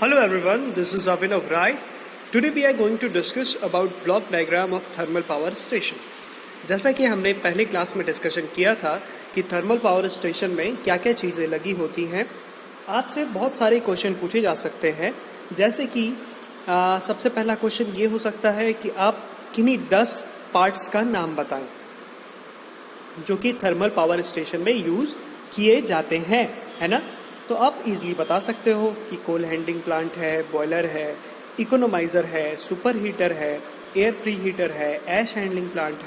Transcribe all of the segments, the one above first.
Hello everyone, this is Abhinav Rai. Today we are going to discuss about block diagram of thermal power station. जैसा कि हमने पहले class में discussion किया था कि थर्मल पावर स्टेशन में क्या क्या चीज़ें लगी होती हैं, आपसे बहुत सारे क्वेश्चन पूछे जा सकते हैं। जैसे कि सबसे पहला क्वेश्चन ये हो सकता है कि आप किन्हीं 10 पार्ट्स का नाम बताएं जो कि थर्मल पावर स्टेशन में यूज़ किए जाते हैं, है ना। तो आप इजीली बता सकते हो कि कोल हैंडलिंग प्लांट है, बॉयलर है, इकोनोमाइज़र है, सुपर हीटर है, एयर प्री हीटर है, ऐश हैंडलिंग प्लांट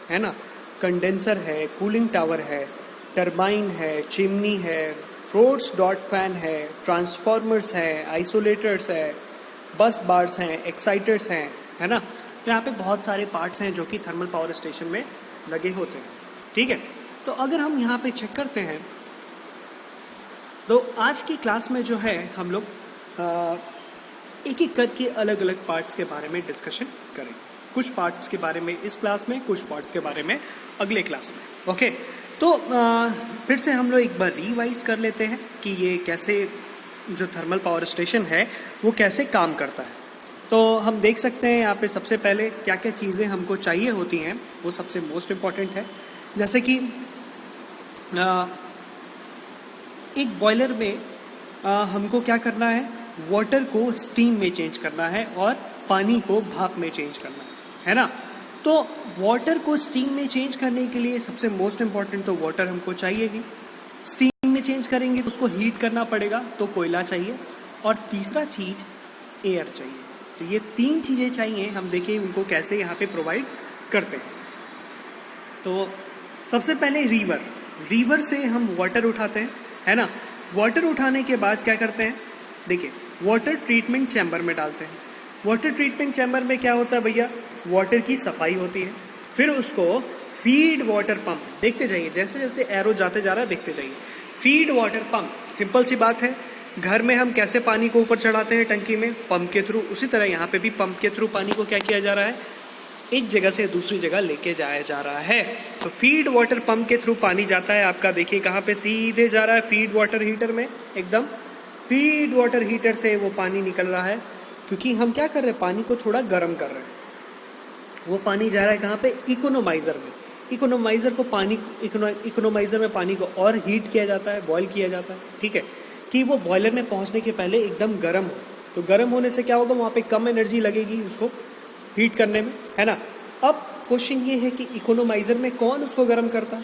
है ना, कंडेंसर है, कूलिंग टावर है, टरबाइन है, चिमनी है, फ्लोट्स डॉट फैन है, ट्रांसफार्मर्स हैं, आइसोलेटर्स है, बस बार्स हैं, एक्साइटर्स हैं, है ना। तो यहाँ पे बहुत सारे पार्ट्स हैं जो कि थर्मल पावर स्टेशन में लगे होते हैं, ठीक है। तो अगर हम यहाँ पे चेक करते हैं तो आज की क्लास में जो है हम लोग एक एक करके अलग अलग पार्ट्स के बारे में डिस्कशन करेंगे। कुछ पार्ट्स के बारे में इस क्लास में, कुछ पार्ट्स के बारे में अगले क्लास में। ओके, तो फिर से हम लोग एक बार रिवाइज कर लेते हैं कि ये कैसे जो थर्मल पावर स्टेशन है वो कैसे काम करता है। तो हम देख सकते हैं यहाँ पे सबसे पहले क्या क्या चीज़ें हमको चाहिए होती हैं, वो सबसे मोस्ट इम्पॉर्टेंट है। जैसे कि एक बॉयलर में हमको क्या करना है, वाटर को स्टीम में चेंज करना है और पानी को भाप में चेंज करना है ना। तो वाटर को स्टीम में चेंज करने के लिए सबसे मोस्ट इम्पॉर्टेंट तो वाटर हमको चाहिए ही। स्टीम में चेंज करेंगे तो उसको हीट करना पड़ेगा, तो कोयला चाहिए। और तीसरा चीज़ एयर चाहिए। तो ये तीन चीज़ें चाहिए, हम देखें उनको कैसे यहाँ पे प्रोवाइड करते हैं। तो सबसे पहले रिवर से हम वाटर उठाते हैं, है ना। वाटर उठाने के बाद क्या करते हैं, देखिए वाटर ट्रीटमेंट चैम्बर में डालते हैं। वाटर ट्रीटमेंट चैम्बर में क्या होता है भैया, वाटर की सफाई होती है। फिर उसको फीड वाटर पंप, देखते जाइए जैसे जैसे एरो जाते जा रहा है देखते जाइए। फीड वाटर पंप, सिंपल सी बात है, घर में हम कैसे पानी को ऊपर चढ़ाते हैं टंकी में, पंप के थ्रू, उसी तरह यहाँ पे भी पंप के थ्रू पानी को क्या किया जा रहा है, एक जगह से दूसरी जगह लेके जाया जा रहा है। तो फीड वाटर पंप के थ्रू पानी जाता है आपका, देखिए कहाँ पे, सीधे जा रहा है फीड वाटर हीटर में। एकदम फीड वाटर हीटर से वो पानी निकल रहा है, क्योंकि हम क्या कर रहे हैं, पानी को थोड़ा गर्म कर रहे हैं। वो पानी जा रहा है कहाँ पे, इकोनोमाइज़र में। इकोनोमाइज़र में पानी को और हीट किया जाता है, बॉयल किया जाता है, ठीक है, कि वो बॉयलर में पहुँचने के पहले एकदम गर्म हो। तो गर्म होने से क्या होगा, वहाँ पे कम एनर्जी लगेगी उसको हीट करने में, है ना। अब क्वेश्चन ये है कि इकोनोमाइज़र में कौन उसको गर्म करता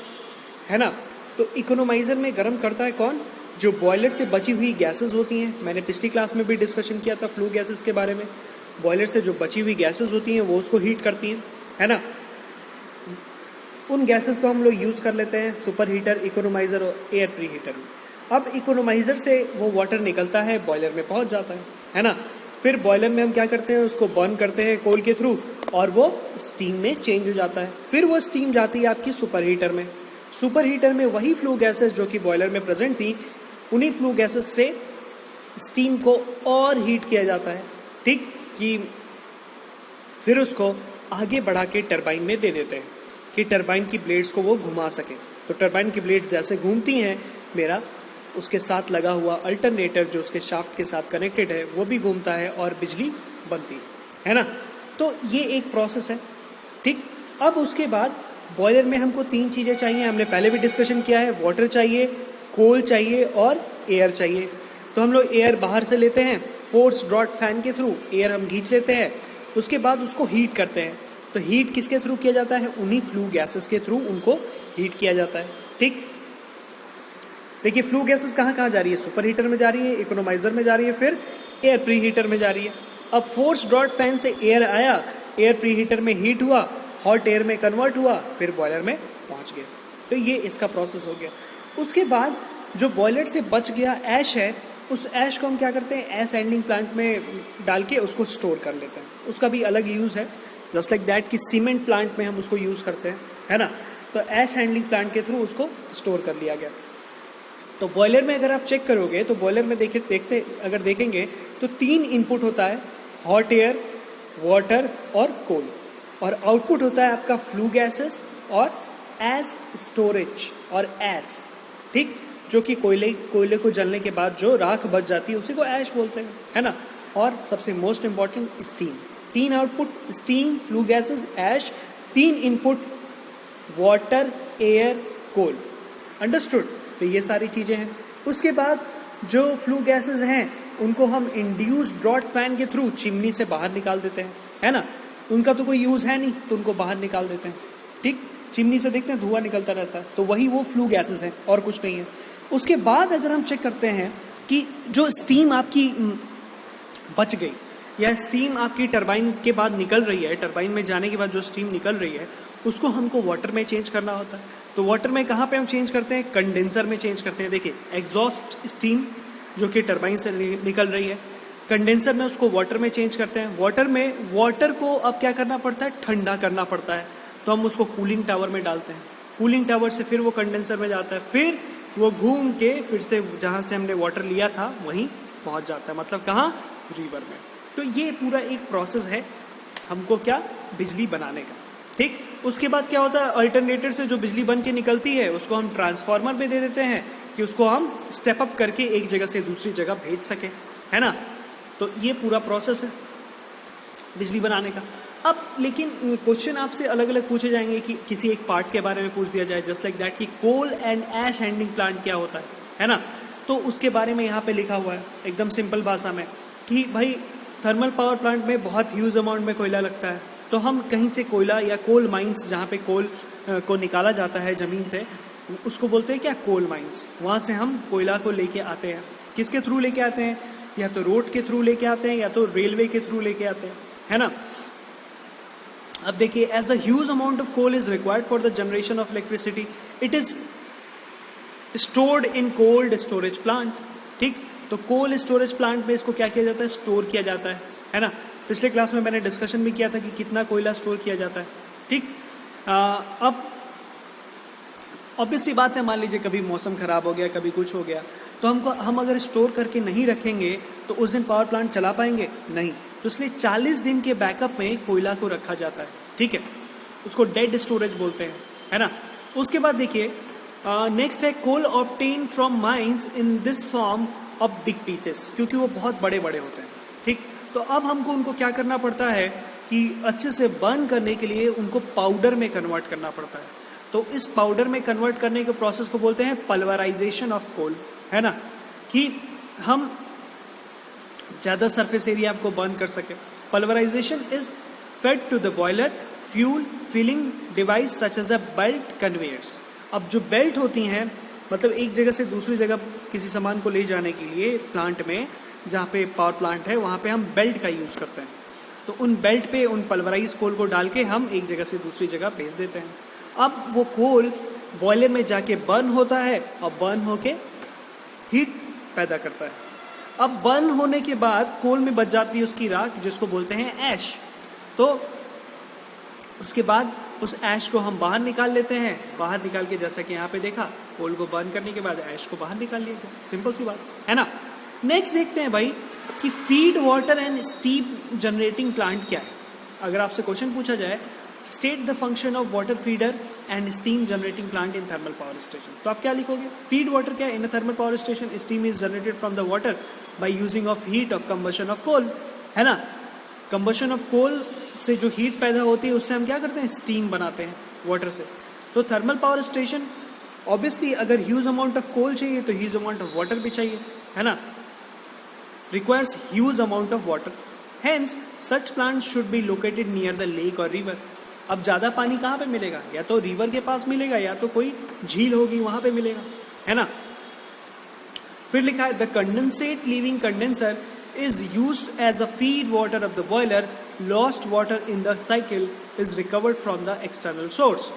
है ना। तो इकोनोमाइज़र में गर्म करता है कौन, जो बॉयलर से बची हुई गैसेस होती हैं। मैंने पिछली क्लास में भी डिस्कशन किया था फ्लू गैसेस के बारे में। बॉयलर से जो बची हुई गैसेस होती हैं वो उसको हीट करती हैं, है ना। उन गैसेस को हम लोग यूज़ कर लेते हैं सुपर हीटर, इकोनोमाइज़र और एयर प्री हीटर में। अब इकोनोमाइज़र से वो वाटर निकलता है, बॉयलर में पहुँच जाता है ना। फिर बॉयलर में हम क्या करते हैं, उसको बर्न करते हैं कोल के थ्रू, और वो स्टीम में चेंज हो जाता है। फिर वो स्टीम जाती है आपकी सुपर हीटर में। सुपर हीटर में वही फ्लू गैसेस जो कि बॉयलर में प्रेजेंट थी, उन्हीं फ्लू गैसेस से स्टीम को और हीट किया जाता है, ठीक, कि फिर उसको आगे बढ़ा के टरबाइन में दे देते हैं कि टरबाइन की ब्लेड्स को वो घुमा सके। तो टरबाइन की ब्लेड्स जैसे घूमती हैं, मेरा उसके साथ लगा हुआ अल्टरनेटर जो उसके शाफ्ट के साथ कनेक्टेड है वो भी घूमता है और बिजली बनती है ना। तो ये एक प्रोसेस है, ठीक। अब उसके बाद बॉयलर में हमको तीन चीज़ें चाहिए, हमने पहले भी डिस्कशन किया है, वाटर चाहिए, कोल चाहिए और एयर चाहिए। तो हम लोग एयर बाहर से लेते हैं, फोर्स ड्रॉट फैन के थ्रू एयर हम खींच लेते हैं। उसके बाद उसको हीट करते हैं। तो हीट किसके थ्रू किया जाता है, उन्हीं फ्लू गैसेस के थ्रू उनको हीट किया जाता है, ठीक। देखिए फ्लू गैसेस कहाँ कहाँ जा रही है, सुपर हीटर में जा रही है, इकोनोमाइज़र में जा रही है, फिर एयर प्री हीटर में जा रही है। अब फोर्स ड्रॉट फैन से एयर आया, एयर प्री हीटर में हीट हुआ, हॉट एयर में कन्वर्ट हुआ, फिर बॉयलर में पहुँच गया। तो ये इसका प्रोसेस हो गया। उसके बाद जो बॉयलर से बच गया ऐश है, उस ऐश को हम क्या करते हैं, ऐश हैंडलिंग प्लांट में डाल के उसको स्टोर कर लेते हैं। उसका भी अलग यूज़ है, जस्ट लाइक दैट कि सीमेंट प्लांट में हम उसको यूज़ करते हैं, है ना। तो ऐश हैंडलिंग प्लांट के थ्रू उसको स्टोर कर लिया गया। तो बॉयलर में अगर आप चेक करोगे तो बॉयलर में अगर देखेंगे तो तीन इनपुट होता है, हॉट एयर, वाटर और कोल, और आउटपुट होता है आपका फ्लू गैसेस और एस स्टोरेज और एस, ठीक। जो कि कोयले को जलने के बाद जो राख बच जाती है उसी को ऐश बोलते हैं, है ना। और सबसे most important steam, 3 output steam, flue gases, ash, 3 input water, air, coal. Understood. तो ये सारी चीज़ें हैं। उसके बाद जो फ्लू गैसेस हैं उनको हम इंड्यूस्ड ड्रॉट फैन के थ्रू चिमनी से बाहर निकाल देते हैं, है ना। उनका तो कोई यूज़ है नहीं तो उनको बाहर निकाल देते हैं, ठीक। चिमनी से देखते हैं धुआं निकलता रहता है, तो वही वो फ्लू गैसेस हैं और कुछ नहीं है। उसके बाद अगर हम चेक करते हैं कि जो स्टीम आपकी बच गई या स्टीम आपकी टरबाइन के बाद निकल रही है, टरबाइन में जाने के बाद जो स्टीम निकल रही है उसको हमको वाटर में चेंज करना होता है। तो वाटर में कहाँ पे हम चेंज करते हैं? कंडेंसर में चेंज करते हैं। देखिए, एग्जॉस्ट स्टीम जो कि टरबाइन से निकल रही है, कंडेंसर में उसको वाटर में चेंज करते हैं। वाटर को अब क्या करना पड़ता है? ठंडा करना पड़ता है। तो हम उसको कूलिंग टावर में डालते हैं। कूलिंग टावर से फिर वो कंडेंसर में जाता है, फिर वो घूम के फिर से जहाँ से हमने वाटर लिया था वहीं पहुँच जाता है, मतलब कहाँ? रिवर में। तो ये पूरा एक प्रोसेस है हमको क्या? बिजली बनाने का, ठीक। उसके बाद क्या होता है? अल्टरनेटर से जो बिजली बन के निकलती है उसको हम ट्रांसफार्मर में दे देते हैं कि उसको हम स्टेप अप करके एक जगह से दूसरी जगह भेज सकें, है ना। तो ये पूरा प्रोसेस है बिजली बनाने का। अब लेकिन क्वेश्चन आपसे अलग अलग पूछे जाएंगे कि किसी एक पार्ट के बारे में पूछ दिया जाए, जस्ट लाइक दैट कि कोल एंड ऐश हैंडलिंग प्लांट क्या होता है ना। तो उसके बारे में यहाँ पे लिखा हुआ है एकदम सिंपल भाषा में कि भाई थर्मल पावर प्लांट में बहुत ह्यूज अमाउंट में कोयला लगता है। तो हम कहीं से कोयला या कोल माइंस, जहाँ पे कोल को निकाला जाता है ज़मीन से, उसको बोलते हैं क्या? Coal mines. वहाँ से हम कोयला को लेके आते हैं। किसके थ्रू लेके आते हैं? या तो रोड के थ्रू लेके आते हैं या तो रेलवे के थ्रू लेके आते हैं, है ना। अब देखिए, as a huge amount of coal is required for the generation of electricity, it is stored in cold storage plant, ठीक। तो कोल्ड स्टोरेज प्लांट में इसको क्या किया जाता है? स्टोर किया जाता है ना। पिछले क्लास में मैंने डिस्कशन भी किया था कि कितना कोयला स्टोर किया जाता है, ठीक। अब ऑब्वियस सी बात है, मान लीजिए कभी मौसम खराब हो गया, कभी कुछ हो गया, तो हम अगर स्टोर करके नहीं रखेंगे तो उस दिन पावर प्लांट चला पाएंगे? नहीं। तो इसलिए 40 दिन के बैकअप में कोयला को रखा जाता है, ठीक है। उसको डेड स्टोरेज बोलते हैं, है ना। उसके बाद देखिए, नेक्स्ट है coal obtain from mines in this form of big pieces, क्योंकि वो बहुत बड़े बड़े होते हैं, ठीक। तो अब हमको उनको क्या करना पड़ता है कि अच्छे से बर्न करने के लिए उनको पाउडर में कन्वर्ट करना पड़ता है। तो इस पाउडर में कन्वर्ट करने के प्रोसेस को बोलते हैं पल्वराइजेशन ऑफ कोल, है ना, कि हम ज़्यादा सरफेस एरिया आपको बर्न कर सके। Pulverisation is fed to the boiler fuel filling device such as a belt conveyors. अब जो बेल्ट होती हैं, मतलब एक जगह से दूसरी जगह किसी सामान को ले जाने के लिए प्लांट में, जहाँ पे पावर प्लांट है वहाँ पे हम बेल्ट का यूज़ करते हैं। तो उन बेल्ट पे उन पल्वराइज कोल को डाल के हम एक जगह से दूसरी जगह भेज देते हैं। अब वो कोल बॉयलर में जाके बर्न होता है और बर्न होके हीट पैदा करता है। अब बर्न होने के बाद कोल में बच जाती है उसकी राख, जिसको बोलते हैं ऐश। तो उसके बाद उस ऐश को हम बाहर निकाल लेते हैं। बाहर निकाल के, जैसा कि यहाँ पे देखा, कोल को बर्न करने के बाद ऐश को बाहर निकाल लिया गया। सिंपल सी बात है ना। नेक्स्ट देखते हैं भाई कि feed water and steam generating plant क्या है। अगर आपसे क्वेश्चन पूछा जाए, state the function of water feeder and steam generating plant in thermal power station, तो आप क्या लिखोगे? फीड वाटर क्या है? In a thermal power station steam is generated from the water by using of heat of combustion of coal, है ना। Combustion of कोल से जो हीट पैदा होती है उससे हम क्या करते हैं? स्टीम बनाते हैं वाटर से। तो थर्मल पावर स्टेशन ऑब्वियसली अगर ह्यूज अमाउंट ऑफ कोल चाहिए तो ह्यूज अमाउंट ऑफ वाटर भी चाहिए, है ना। requires huge amount of water. Hence, such plants should be located near the lake or river. अब ज़्यादा पानी कहाँ पे मिलेगा? या तो रिवर के पास मिलेगा या तो कोई झील होगी वहाँ पे मिलेगा, है ना। फिर लिखा है the condensate leaving condenser is used as a feed water of the boiler. Lost water in the cycle is recovered from the external source.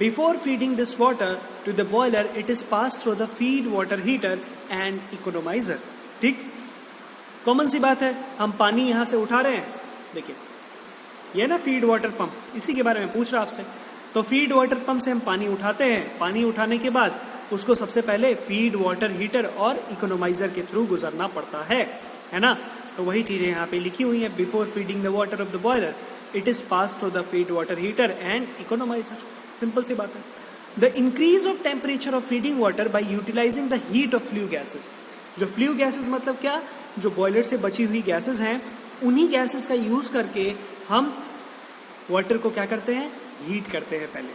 Before feeding this water to the boiler, it is passed through the feed water heater and economizer. ठीक, common सी बात है, हम पानी यहाँ से उठा रहे हैं, देखिए ये ना फीड वाटर पंप, इसी के बारे में पूछ रहा आपसे। तो फीड वाटर पंप से हम पानी उठाते हैं। पानी उठाने के बाद उसको सबसे पहले फीड वाटर हीटर और इकोनोमाइजर के थ्रू गुजरना पड़ता है ना। तो वही चीज़ें यहाँ पे लिखी हुई हैं। Before feeding the water of the boiler, it is pass through the feed water heater and economiser. Simple सी बात है। The increase of temperature of feeding water by utilising the heat of flue gases. जो flue gases मतलब क्या, जो boiler से बची हुई गैसेस हैं, उन्हीं गैसेस का यूज करके हम वाटर को क्या करते हैं, हीट करते हैं पहले।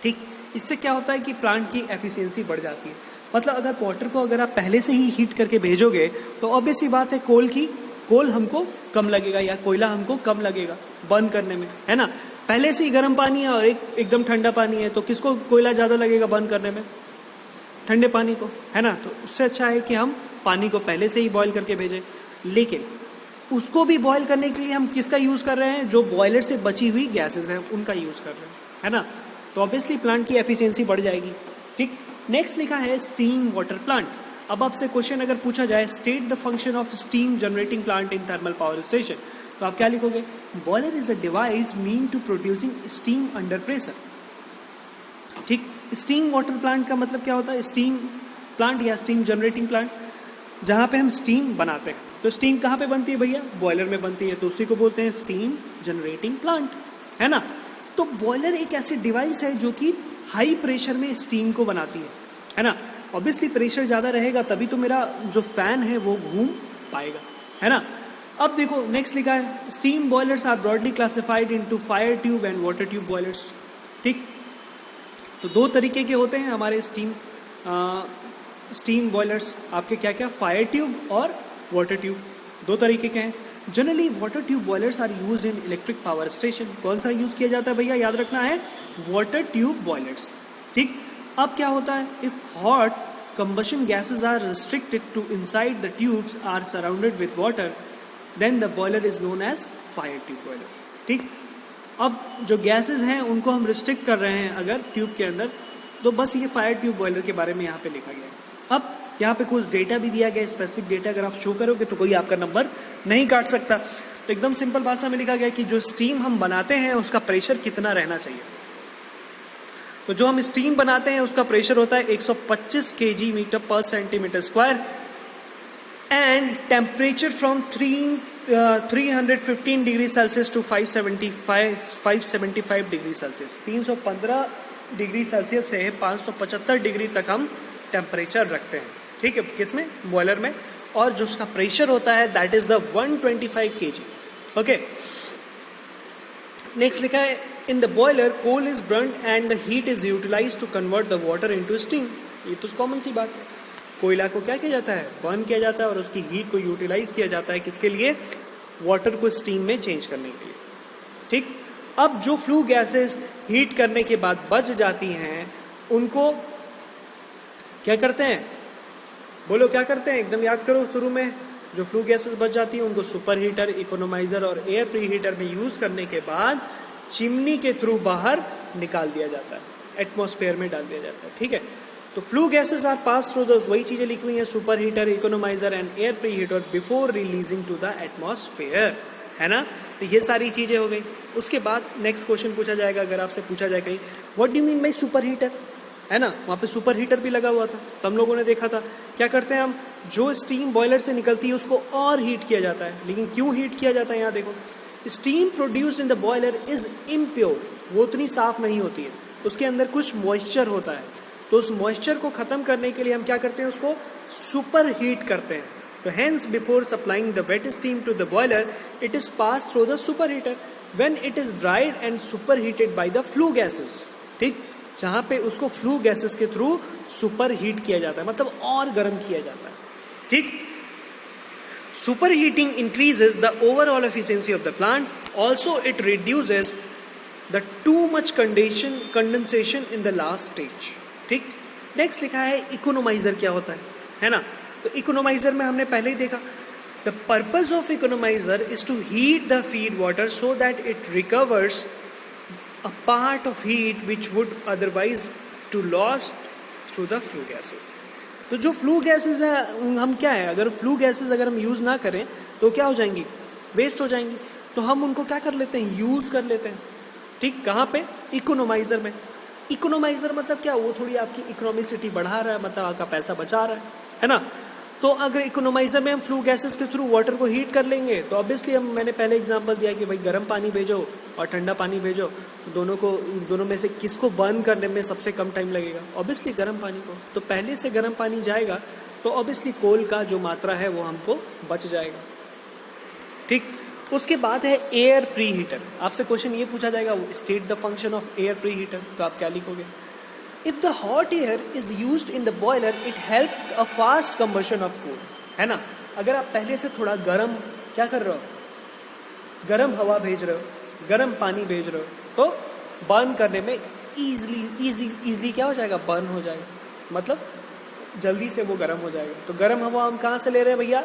ठीक, इससे क्या होता है कि प्लांट की एफिशिएंसी बढ़ जाती है। मतलब अगर वाटर को अगर आप पहले से ही हीट करके भेजोगे तो ऑब्वियस सी बात है कोल हमको कम लगेगा या कोयला हमको कम लगेगा बर्न करने में, है ना। पहले से ही गर्म पानी है और एकदम ठंडा पानी है, तो किसको कोयला ज़्यादा लगेगा बर्न करने में, ठंडे पानी को, है ना। तो उससे अच्छा है कि हम पानी को पहले से ही बॉयल करके भेजें। लेकिन उसको भी बॉयल करने के लिए हम किसका यूज़ कर रहे हैं, जो बॉयलर से बची हुई गैसेज हैं उनका यूज़ कर रहे हैं, है ना। तो ऑब्वियसली प्लांट की एफिशिएंसी बढ़ जाएगी। ठीक, नेक्स्ट लिखा है स्टीम वाटर प्लांट। अब आपसे क्वेश्चन अगर पूछा जाए state the function of steam generating plant in thermal power station, तो आप क्या लिखोगे, boiler is a device mean to producing steam under pressure. ठीक, स्टीम वाटर प्लांट का मतलब क्या होता है, स्टीम प्लांट या स्टीम जनरेटिंग प्लांट, जहाँ पे हम स्टीम बनाते हैं। तो स्टीम कहाँ पे बनती है भैया, बॉयलर में बनती है, तो उसी को बोलते हैं स्टीम जनरेटिंग प्लांट, है ना। तो बॉयलर एक ऐसी डिवाइस है जो कि हाई प्रेशर में स्टीम को बनाती है ना। ऑब्वियसली प्रेशर ज़्यादा रहेगा तभी तो मेरा जो फैन है वो घूम पाएगा, है ना। अब देखो नेक्स्ट लिखा है steam boilers are broadly classified into fire tube and water tube boilers. ठीक, तो दो तरीके के होते हैं हमारे स्टीम बॉयलर्स। आपके क्या क्या, फायर ट्यूब और वाटर ट्यूब, दो तरीके के हैं। Generally water tube boilers are used in electric power station. कौन सा यूज किया जाता है भैया, याद रखना है, वाटर ट्यूब बॉयलर्स। ठीक, अब क्या होता है, if hot combustion gases are restricted to inside the tubes are surrounded with water, then the boiler is known as fire tube boiler. ठीक, अब जो गैसेस हैं उनको हम रिस्ट्रिक्ट कर रहे हैं अगर ट्यूब के अंदर, तो बस ये फायर ट्यूब बॉयलर के बारे में यहाँ पे लिखा गया है। अब यहाँ पे कुछ डेटा भी दिया गया है, स्पेसिफिक डेटा अगर आप शो करोगे तो कोई आपका नंबर नहीं काट सकता। तो एकदम सिंपल भाषा में लिखा गया कि जो स्टीम हम बनाते हैं उसका प्रेशर कितना रहना चाहिए। तो जो हम स्टीम बनाते हैं उसका प्रेशर होता है 125 kg मीटर पर centimetre square and temperature from 315 degree Celsius to 575 degree Celsius. 315 degree Celsius से 575 डिग्री तक हम टेम्परेचर रखते हैं। ठीक है, किसमें, बॉयलर में। और जो उसका प्रेशर होता है that is the 125 kg। Okay, next लिखा है in the boiler coal is burned and the heat is utilised to convert the water into steam. ये तो कॉमन सी बात है, कोयला को क्या किया जाता है, बर्न किया जाता है और उसकी हीट को यूटिलाइज किया जाता है, किसके लिए, वाटर को स्टीम में चेंज करने के लिए। ठीक, अब जो फ्लू गैसेस हीट करने के बाद बच जाती हैं उनको क्या करते हैं, बोलो क्या करते हैं, एकदम याद करो शुरू में। जो फ्लू गैसेस बच जाती हैं उनको सुपर हीटर, इकोनोमाइजर और एयर प्री हीटर में यूज करने के बाद चिमनी के थ्रू बाहर निकाल दिया जाता है, एटमॉस्फेयर में डाल दिया जाता है। ठीक है, तो flue gases are pass through the, वही चीजें लिखी हुई हैं, super heater, economiser and air pre heater before releasing to the atmosphere, है ना। तो ये सारी चीजें हो गई। उसके बाद नेक्स्ट क्वेश्चन पूछा जाएगा, अगर आपसे पूछा जाए कहीं what do you mean by super heater, है ना, वहाँ पे सुपर हीटर भी लगा हुआ था, तो हम लोगों ने देखा था क्या करते हैं हम, जो स्टीम बॉयलर से निकलती है उसको और हीट किया जाता है। लेकिन क्यों हीट किया जाता है, यहाँ देखो, steam produced in the boiler is impure, वो उतनी साफ नहीं होती है, उसके अंदर कुछ मॉइस्चर होता है। तो उस मॉइस्चर को खत्म करने के लिए हम क्या करते हैं, उसको सुपर हीट करते हैं। तो hence before supplying the wet steam to the boiler it is pass through the super heater when it is dried and super heated by the flue gases. ठीक, जहाँ पे उसको फ्लू गैसेस के through super heat किया जाता है, मतलब और गर्म किया जाता है। ठीक, superheating increases the overall efficiency of the plant. Also, it reduces the too much condensation in the last stage. ठीक, नेक्स्ट लिखा है इकोनोमाइजर क्या होता है ना। तो इकोनोमाइजर में हमने पहले ही देखा, the purpose of economizer is to heat the feed water so that it recovers a part of heat which would otherwise to lost through the flue gases. तो जो फ्लू गैसेस है हम क्या है, अगर फ्लू गैसेस अगर हम use ना करें तो क्या हो जाएंगी, वेस्ट हो जाएंगी। तो हम उनको क्या कर लेते हैं, यूज़ कर लेते हैं। ठीक, कहाँ पे, इकोनोमाइजर में। इकोनोमाइजर मतलब क्या, वो थोड़ी आपकी इकोनॉमिसिटी बढ़ा रहा है, मतलब आपका पैसा बचा रहा है ना। तो अगर इकोनोमाइजर में हम फ्लू गैसेस के थ्रू वाटर को हीट कर लेंगे तो ऑब्वियसली हम मैंने पहले एग्जांपल दिया कि भाई गर्म पानी भेजो और ठंडा पानी भेजो, दोनों में से किसको बर्न करने में सबसे कम टाइम लगेगा? ऑब्वियसली गर्म पानी को। तो पहले से गर्म पानी जाएगा तो ऑब्वियसली कोल का जो मात्रा है वो हमको बच जाएगा। ठीक, उसके बाद है एयर प्री हीटर। आपसे क्वेश्चन ये पूछा जाएगा, state the function of air pre heater, तो आप क्या लिखोगे? If the hot air is used in the boiler, it helps a fast combustion of coal, है ना? अगर आप पहले से थोड़ा गर्म क्या कर रहे हो, गर्म हवा भेज रहे हो, गर्म पानी भेज रहे हो, तो बर्न करने में इजीली क्या हो जाएगा? बर्न हो जाएगा, मतलब जल्दी से वो गर्म हो जाएगा। तो गर्म हवा हम कहाँ से ले रहे हैं भैया?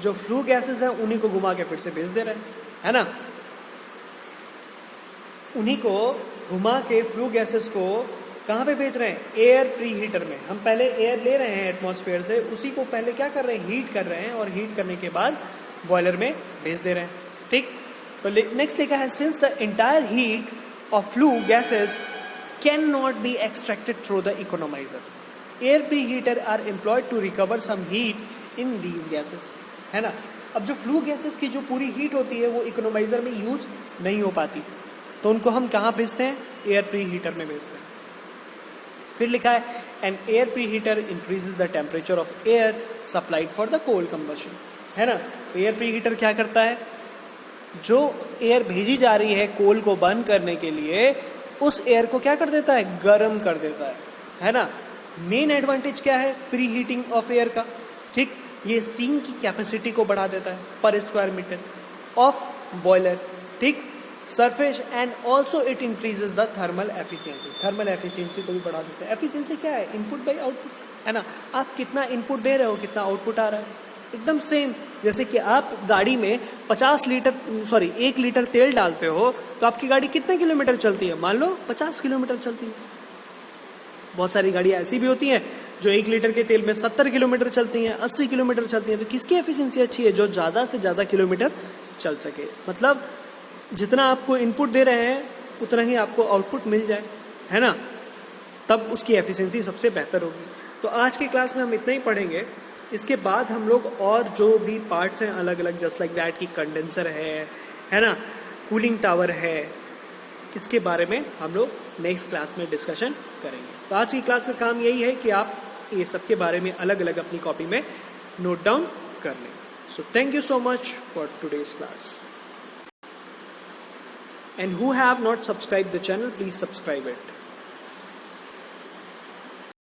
जो फ्लू गैसेस हैं उन्हीं को घुमा के फिर से भेज दे रहे हैं, है ना? उन्हीं को घुमा के फ्लू गैसेस को कहाँ पे भेज रहे हैं? एयर प्री हीटर में। हम पहले एयर ले रहे हैं एटमॉस्फेयर से, उसी को पहले क्या कर रहे हैं? हीट कर रहे हैं, और हीट करने के बाद बॉयलर में भेज दे रहे हैं। ठीक, तो नेक्स्ट लिखा है, since the entire heat of flue gases can not be extracted through the economiser, air pre heater are employed to recover some heat in these gases, है ना? अब जो फ्लू गैसेस की जो पूरी हीट होती है वो इकोनोमाइजर में यूज नहीं हो पाती, तो उनको हम कहाँ भेजते हैं? एयर प्री हीटर में भेजते हैं। फिर लिखा है, an air pre heater increases the temperature of air supplied for the coal combustion, है ना? तो एयर प्री हीटर क्या करता है? जो एयर भेजी जा रही है कोल को बर्न करने के लिए, उस एयर को क्या कर देता है? गर्म कर देता है ना? मेन एडवांटेज क्या है प्री हीटिंग ऑफ एयर का? ठीक, ये स्टीम की कैपेसिटी को बढ़ा देता है पर स्क्वायर मीटर ऑफ बॉयलर। ठीक, surface and also it increases the thermal efficiency, thermal efficiency को भी बढ़ा देता है। एफिशिएंसी क्या है? इनपुट बाय आउटपुट, है ना? आप कितना इनपुट दे रहे हो, कितना आउटपुट आ रहा है, एकदम सेम। जैसे कि आप गाड़ी में 1 लीटर तेल डालते हो तो आपकी गाड़ी कितने किलोमीटर चलती है? मान लो 50 किलोमीटर चलती है। बहुत सारी गाड़ियाँ ऐसी भी होती हैं जो 1 लीटर के तेल में 70 किलोमीटर चलती हैं, 80 किलोमीटर चलती हैं। तो किसकी एफिशिएंसी अच्छी है? जो ज़्यादा से ज़्यादा किलोमीटर चल सके, मतलब जितना आपको इनपुट दे रहे हैं उतना ही आपको आउटपुट मिल जाए, है ना? तब उसकी एफिशिएंसी सबसे बेहतर होगी। तो आज की क्लास में हम इतना ही पढ़ेंगे। इसके बाद हम लोग और जो भी पार्ट्स हैं अलग अलग, जस्ट लाइक दैट कि कंडेंसर है ना, कूलिंग टावर है, इसके बारे में हम लोग नेक्स्ट क्लास में डिस्कशन करेंगे। तो आज की क्लास का काम यही है कि आप ये सब के बारे में अलग अलग अपनी कॉपी में नोट डाउन कर लें। So thank you so much for today's class. And who have not subscribed the channel, please subscribe it.